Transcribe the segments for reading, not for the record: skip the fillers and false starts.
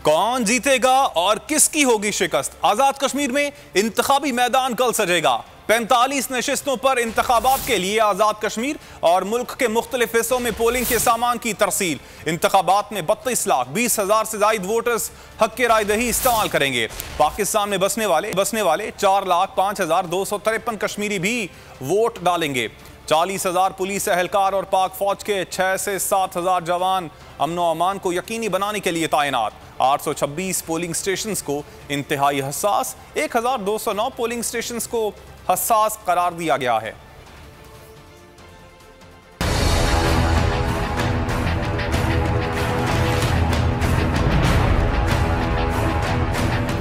कौन जीतेगा और किसकी होगी शिकस्त? आजाद कश्मीर में इंतखाबी मैदान कल सजेगा। 45 नशिस्तों पर इंतखाबात के लिए आजाद कश्मीर और मुल्क के मुख्तलिफ हिस्सों में पोलिंग के सामान की तरसील। इंतखाबात में 32,20,000 से ज्यादा वोटर्स हक के राय दही इस्तेमाल करेंगे। पाकिस्तान में बसने वाले 4,05,253 कश्मीरी भी वोट डालेंगे। 40,000 पुलिस एहलकार और पाक फौज के 6 से 7,000 जवान अमनो अमान को यकीनी बनाने के लिए तैनात। 826 पोलिंग स्टेशंस को इंतहाई हसास, 1,209 पोलिंग स्टेशंस को हसास करार दिया गया है।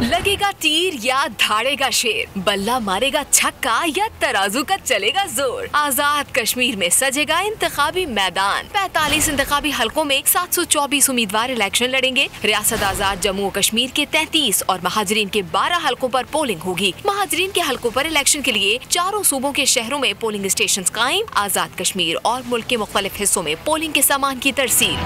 लगेगा तीर या धाड़ेगा शेर, बल्ला मारेगा छक्का या तराजू का चलेगा जोर। आजाद कश्मीर में सजेगा इंतखाबी मैदान। 45 इंतखाबी हलकों में 724 उम्मीदवार इलेक्शन लड़ेंगे। रियासत आजाद जम्मू कश्मीर के 33 और महाजरीन के 12 हलकों पर पोलिंग होगी। महाजरीन के हलकों पर इलेक्शन के लिए चारों सूबों के शहरों में पोलिंग स्टेशन कायम। आजाद कश्मीर और मुल्क के मुख्तलिफ हिस्सों में पोलिंग के सामान की तरसील।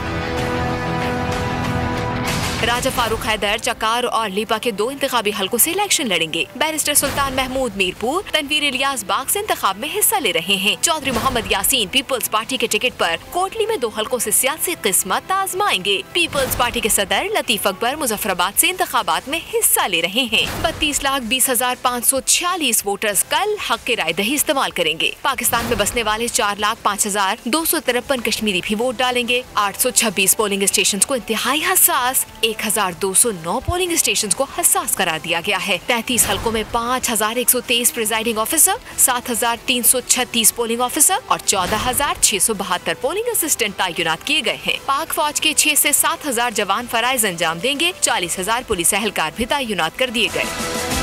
राजा फारूक हैदर चकार और लीपा के 2 इंतखाबी हलकों से इलेक्शन लड़ेंगे। बैरिस्टर सुल्तान महमूद मीरपुर, तनवीर इलियास बाग से इंतखाब में हिस्सा ले रहे हैं। चौधरी मोहम्मद यासीन पीपल्स पार्टी के टिकट पर कोटली में 2 हलकों से सियासी किस्मत आजमाएंगे। पीपल्स पार्टी के सदर लतीफ अकबर मुजफ्फराबाद से इंतखाबात में हिस्सा ले रहे हैं। 32,20,546 वोटर्स कल हक के राय दही इस्तेमाल करेंगे। पाकिस्तान में बसने वाले 4,05,253 कश्मीरी भी वोट डालेंगे। 826 पोलिंग स्टेशन को इंतहाई हसास, 1,209 पोलिंग स्टेशन को हसास करार दिया गया है। 33 हलकों में 5,123 प्रिजाइडिंग ऑफिसर, 7,336 पोलिंग ऑफिसर और 14,672 पोलिंग असिस्टेंट तैनात किए गए हैं। पाक फौज के 6 से 7,000 जवान फराइज अंजाम देंगे। 40,000 पुलिस एहलकार भी तैनात कर दिए गए।